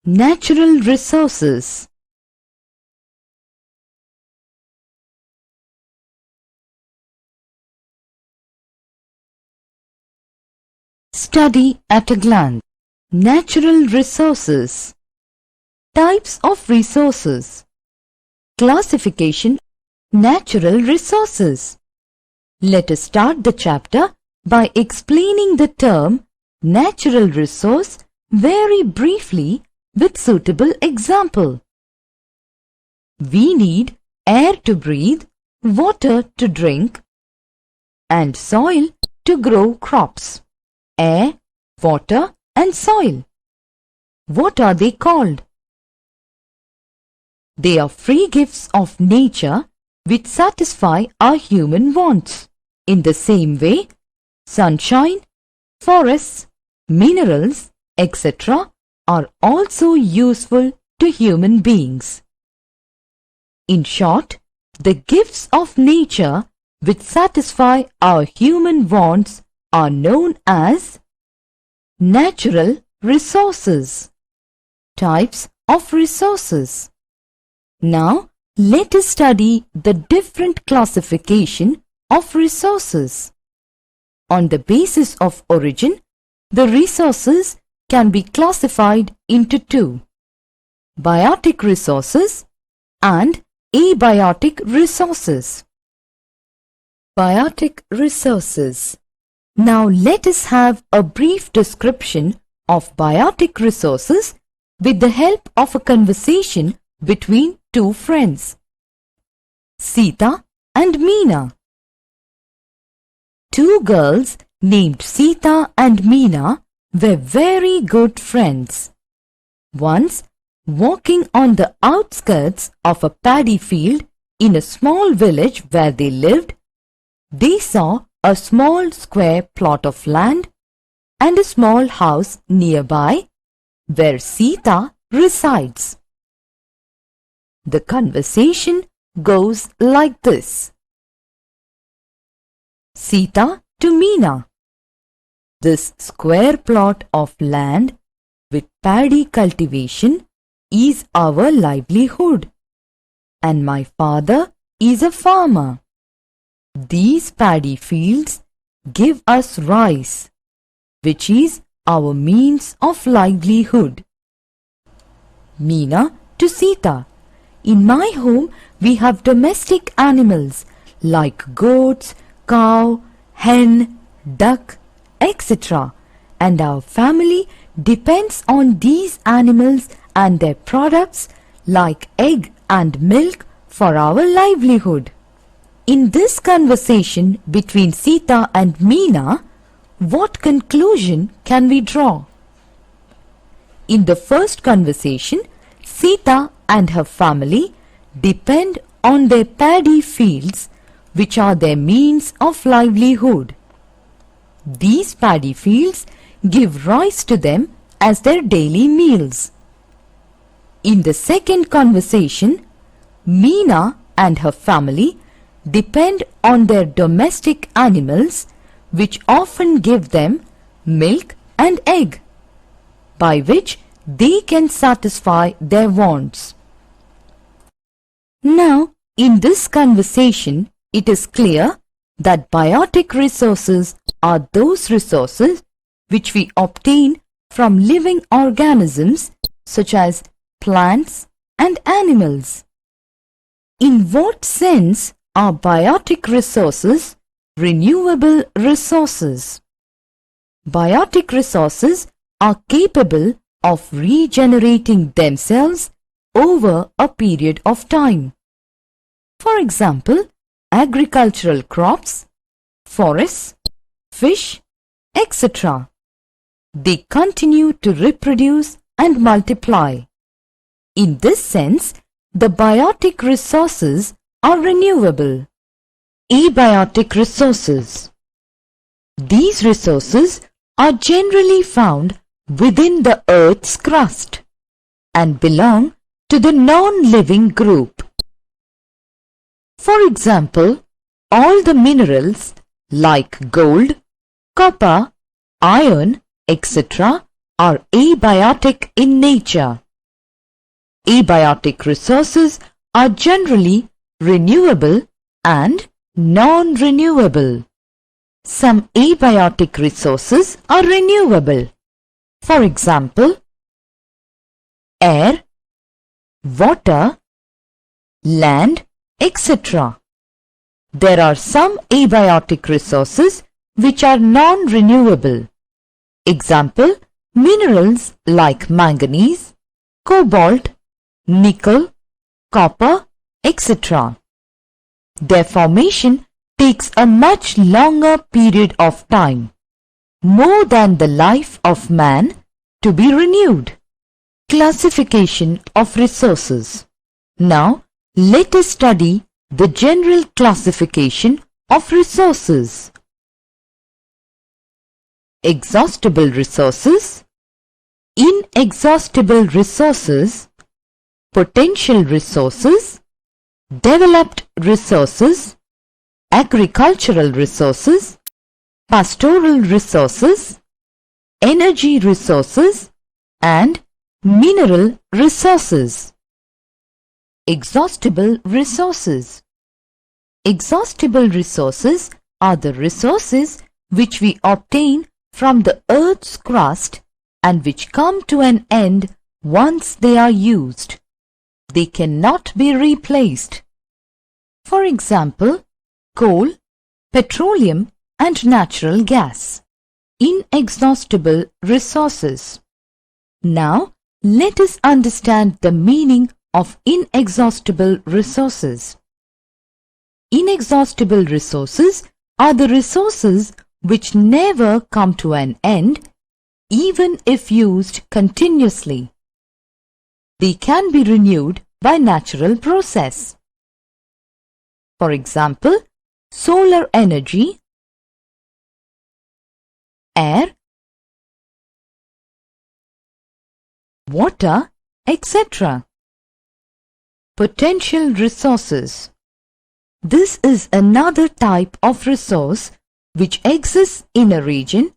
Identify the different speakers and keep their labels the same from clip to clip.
Speaker 1: Natural resources. Study at a glance. Natural resources. Types of resources. Classification. Natural resources. Let us start the chapter by explaining the term natural resource very briefly with suitable example. We need air to breathe, water to drink, and soil to grow crops. Air, water, and soil. What are they called? They are free gifts of nature which satisfy our human wants. In the same way, sunshine, forests, minerals, etc. are also useful to human beings. In short, the gifts of nature which satisfy our human wants are known as natural resources. Types of resources. Now, let us study the different classification of resources. On the basis of origin, the resources can be classified into two: biotic resources and abiotic resources. Biotic resources. Now let us have a brief description of biotic resources with the help of a conversation between two friends, Sita and Meena. Two girls named Sita and Meena were very good friends. Once, walking on the outskirts of a paddy field in a small village where they lived, they saw a small square plot of land and a small house nearby where Sita resides. The conversation goes like this. Sita to Meena. This square plot of land with paddy cultivation is our livelihood, and my father is a farmer. These paddy fields give us rice, which is our means of livelihood. Meena to Sita. In my home, we have domestic animals like goats, cow, hen, duck, etc. And our family depends on these animals and their products like egg and milk for our livelihood. In this conversation between Sita and Meena, what conclusion can we draw? In the first conversation, Sita and her family depend on their paddy fields, which are their means of livelihood. These paddy fields give rice to them as their daily meals. In the second conversation, Meena and her family depend on their domestic animals, which often give them milk and egg, by which they can satisfy their wants. Now, in this conversation, it is clear that biotic resources are those resources which we obtain from living organisms such as plants and animals. In what sense are biotic resources renewable resources? Biotic resources are capable of regenerating themselves over a period of time. For example, agricultural crops, forests, fish, etc. They continue to reproduce and multiply. In this sense, the biotic resources are renewable. Abiotic resources. These resources are generally found within the Earth's crust and belong to the non-living group. For example, all the minerals like gold, copper, iron, etc. are abiotic in nature. Abiotic resources are generally renewable and non-renewable. Some abiotic resources are renewable. For example, air, water, land, etc. There are some abiotic resources which are non-renewable. Example, minerals like manganese, cobalt, nickel, copper, etc. Their formation takes a much longer period of time, more than the life of man, to be renewed. Classification of resources. Now, let us study the general classification of resources. Exhaustible resources, inexhaustible resources, potential resources, developed resources, agricultural resources, pastoral resources, energy resources, and mineral resources. Exhaustible resources. Exhaustible resources are the resources which we obtain from the earth's crust and which come to an end once they are used. They cannot be replaced. For example, coal, petroleum, and natural gas. Inexhaustible resources. Now, let us understand the meaning of inexhaustible resources. Inexhaustible resources are the resources which never come to an end, even if used continuously. They can be renewed by natural process. For example, solar energy, air, water, etc. Potential resources. This is another type of resource which exists in a region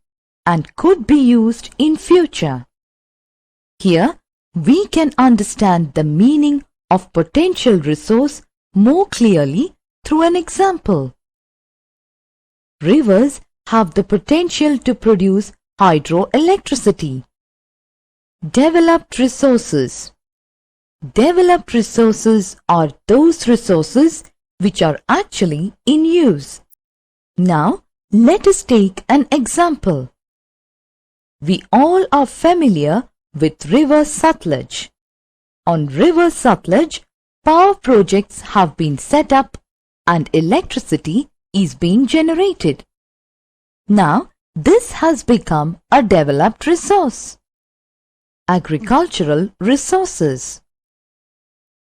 Speaker 1: and could be used in future. Here, we can understand the meaning of potential resource more clearly through an example. Rivers have the potential to produce hydroelectricity. Developed resources. Developed resources are those resources which are actually in use. Now, let us take an example. We all are familiar with River Sutlej. On River Sutlej, power projects have been set up and electricity is being generated. Now, this has become a developed resource. Agricultural resources.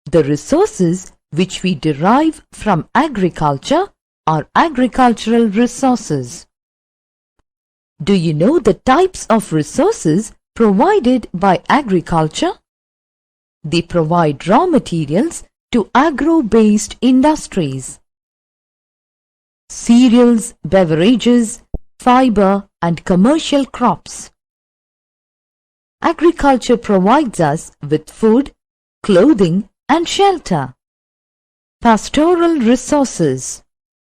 Speaker 1: The resources which we derive from agriculture are agricultural resources. Do you know the types of resources provided by agriculture? They provide raw materials to agro-based industries. Cereals, beverages, fiber, and commercial crops. Agriculture provides us with food, clothing, and shelter. Pastoral resources.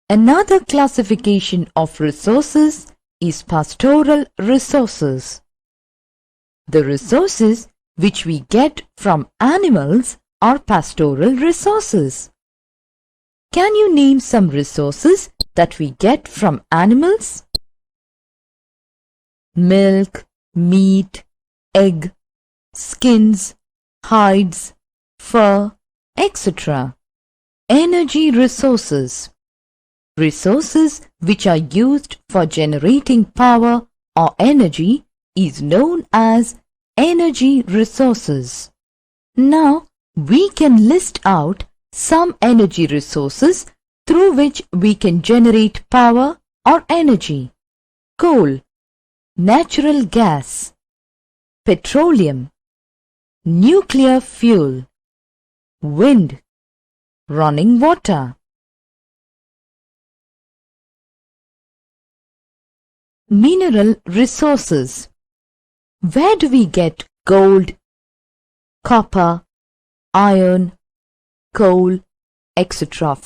Speaker 1: Another classification of resources is pastoral resources. The resources which we get from animals are pastoral resources. Can you name some resources that we get from animals? Milk, meat, egg, skins, hides, fur, etc. Energy resources. Resources which are used for generating power or energy is known as energy resources. Now, we can list out some energy resources through which we can generate power or energy. Coal, natural gas, petroleum, nuclear fuel, wind, running water. Mineral resources. Where do we get gold, copper, iron, coal, etc.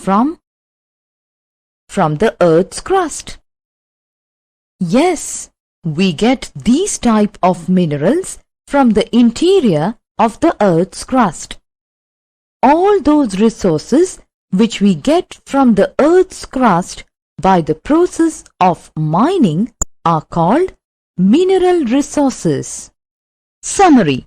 Speaker 1: from the Earth's crust. Yes, we get these type of minerals from the interior of the Earth's crust. All those resources which we get from the Earth's crust by the process of mining are called mineral resources. Summary: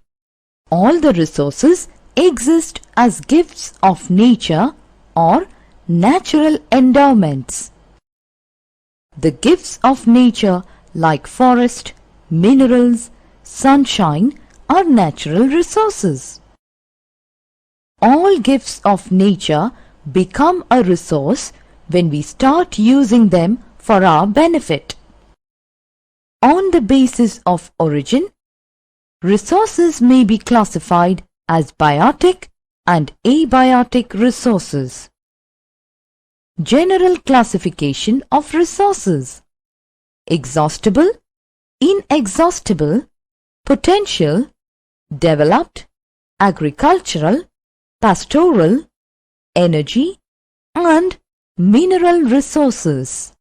Speaker 1: all the resources exist as gifts of nature or natural endowments. The gifts of nature like forest, minerals, sunshine are natural resources. All gifts of nature become a resource when we start using them for our benefit. On the basis of origin, resources may be classified as biotic and abiotic resources. General classification of resources: exhaustible, inexhaustible, potential, developed, agricultural, pastoral, energy, and mineral resources.